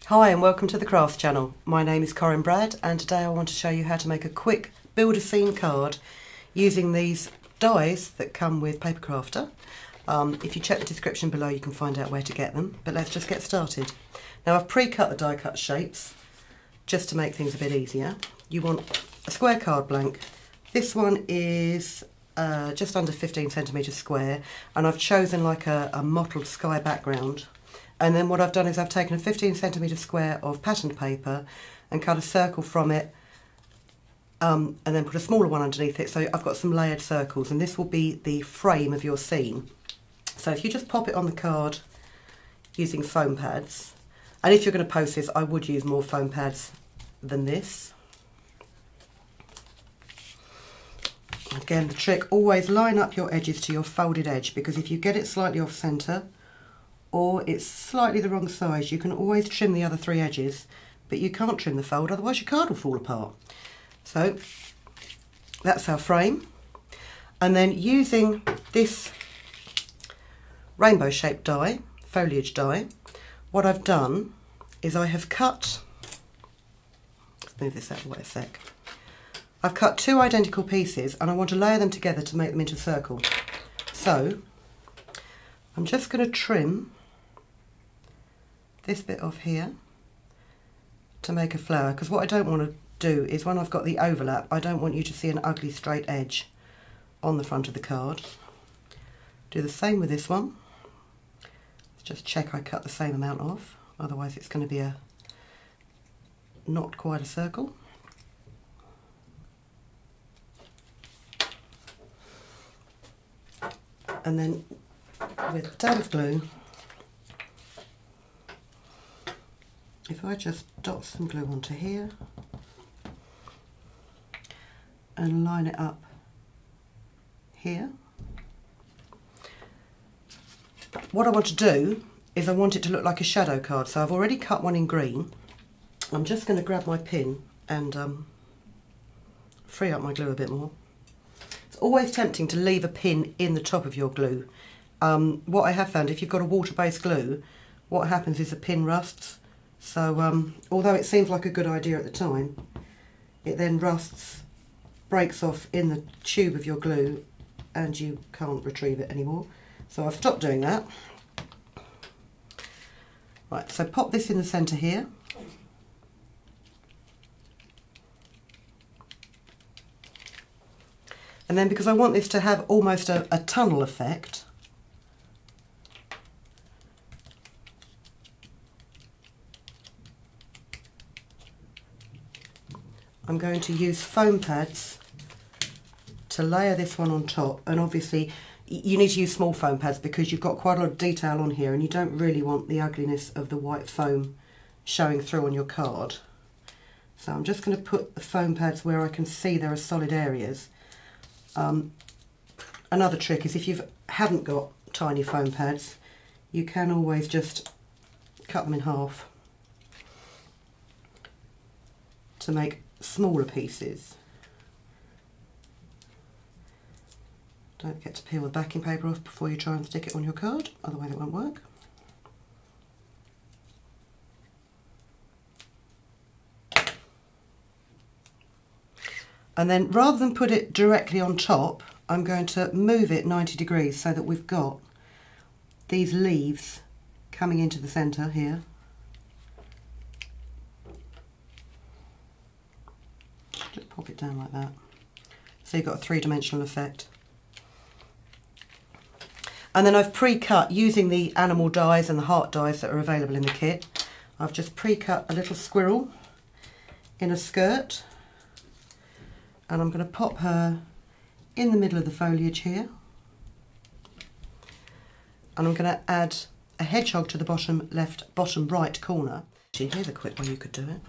Hi and welcome to the Crafts channel. My name is Corinne Brad and today I want to show you how to make a quick build a scene card using these dies that come with PaperCrafter. If you check the description below you can find out where to get them, but let's just get started. Now I've pre-cut the die cut shapes just to make things a bit easier. You want a square card blank. This one is just under 15 centimetres square and I've chosen like a mottled sky background. And then what I've done is I've taken a 15 centimetre square of patterned paper and cut a circle from it and then put a smaller one underneath it, so I've got some layered circles, and this will be the frame of your scene. So if you just pop it on the card using foam pads, and if you're going to post this I would use more foam pads than this. Again, the trick, always line up your edges to your folded edge, because if you get it slightly off centre or it's slightly the wrong size, you can always trim the other three edges, but you can't trim the fold, otherwise your card will fall apart. So that's our frame. And then using this rainbow shaped die, foliage die, what I've done is I have cut, let's move this out of the way a sec. I've cut two identical pieces and I want to layer them together to make them into a circle. So I'm just going to trim this bit off here to make a flower, because what I don't want to do is when I've got the overlap, I don't want you to see an ugly straight edge on the front of the card. Do the same with this one. Let's just check I cut the same amount off, otherwise it's going to be not quite a circle. And then with a dab of glue, if I just dot some glue onto here and line it up here, what I want to do is I want it to look like a shadow card. So I've already cut one in green. I'm just going to grab my pin and free up my glue a bit more. It's always tempting to leave a pin in the top of your glue. What I have found, if you've got a water-based glue, what happens is the pin rusts. So although it seems like a good idea at the time, it then rusts, breaks off in the tube of your glue and you can't retrieve it anymore. So I've stopped doing that. Right, so pop this in the centre here. And then because I want this to have almost a tunnel effect, I'm going to use foam pads to layer this one on top. And obviously you need to use small foam pads because you've got quite a lot of detail on here and you don't really want the ugliness of the white foam showing through on your card. So I'm just going to put the foam pads where I can see there are solid areas. Another trick is if you haven't got tiny foam pads, you can always just cut them in half to make smaller pieces. Don't forget to peel the backing paper off before you try and stick it on your card, otherwise it won't work. And then rather than put it directly on top, I'm going to move it 90 degrees so that we've got these leaves coming into the centre here. Just pop it down like that. So you've got a three-dimensional effect. And then I've pre-cut, using the animal dies and the heart dies that are available in the kit, I've just pre-cut a little squirrel in a skirt. And I'm going to pop her in the middle of the foliage here. And I'm going to add a hedgehog to the bottom left, bottom right corner. Actually, here's a quick way you could do it.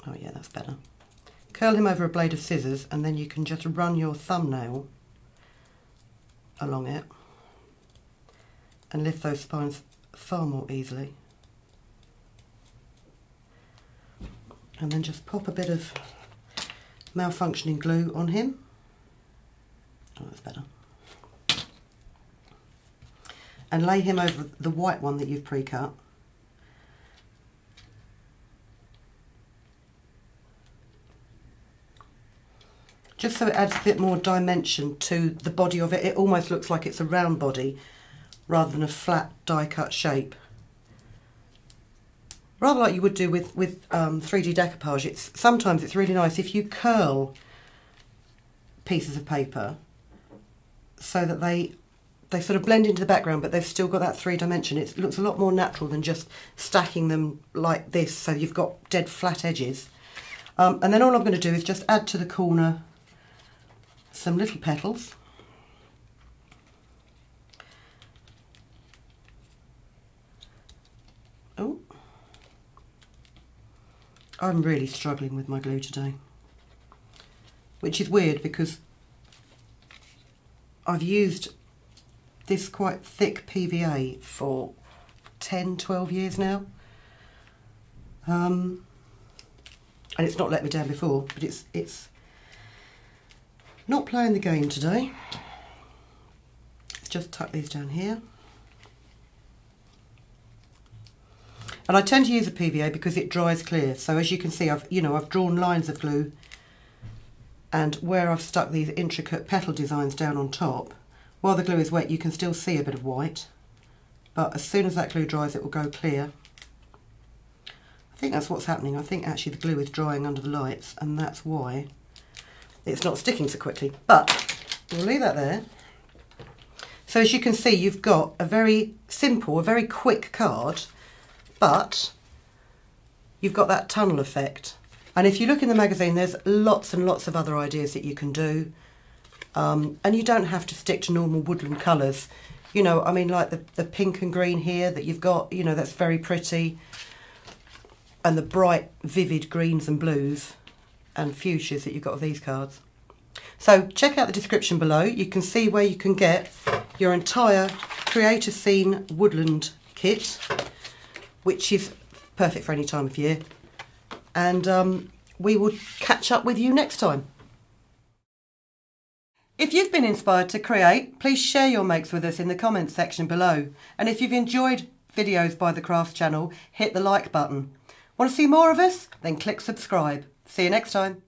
Oh yeah, that's better. Curl him over a blade of scissors and then you can just run your thumbnail along it and lift those spines far more easily. And then just pop a bit of malfunctioning glue on him. Oh, that's better. and lay him over the white one that you've pre-cut. Just so it adds a bit more dimension to the body of it. It almost looks like it's a round body rather than a flat die-cut shape. Rather like you would do with 3D decoupage. Sometimes it's really nice if you curl pieces of paper so that they sort of blend into the background, but they've still got that 3 dimension. It looks a lot more natural than just stacking them like this, so you've got dead flat edges. And then all I'm going to do is just add to the corner some little petals. Oh, I'm really struggling with my glue today, which is weird because I've used this quite thick PVA for 10-12 years now, and it's not let me down before, but it's not playing the game today. Let's just tuck these down here. And I tend to use a PVA because it dries clear. So as you can see, I've drawn lines of glue, and where I've stuck these intricate petal designs down on top, while the glue is wet you can still see a bit of white, but as soon as that glue dries it will go clear. I think that's what's happening. I think actually the glue is drying under the lights, and that's why it's not sticking so quickly, but we'll leave that there. So as you can see, you've got a very simple, a very quick card, but you've got that tunnel effect. And if you look in the magazine, there's lots and lots of other ideas that you can do. And you don't have to stick to normal woodland colours. You know, I mean, like the pink and green here that you've got, you know, that's very pretty. And the bright, vivid greens and blues and fuchsias that you've got of these cards. So check out the description below. You can see where you can get your entire Create a Scene woodland kit, which is perfect for any time of year. And we will catch up with you next time. If you've been inspired to create, please share your makes with us in the comments section below. And if you've enjoyed videos by the Crafts channel, hit the like button. Want to see more of us? Then click subscribe. See you next time.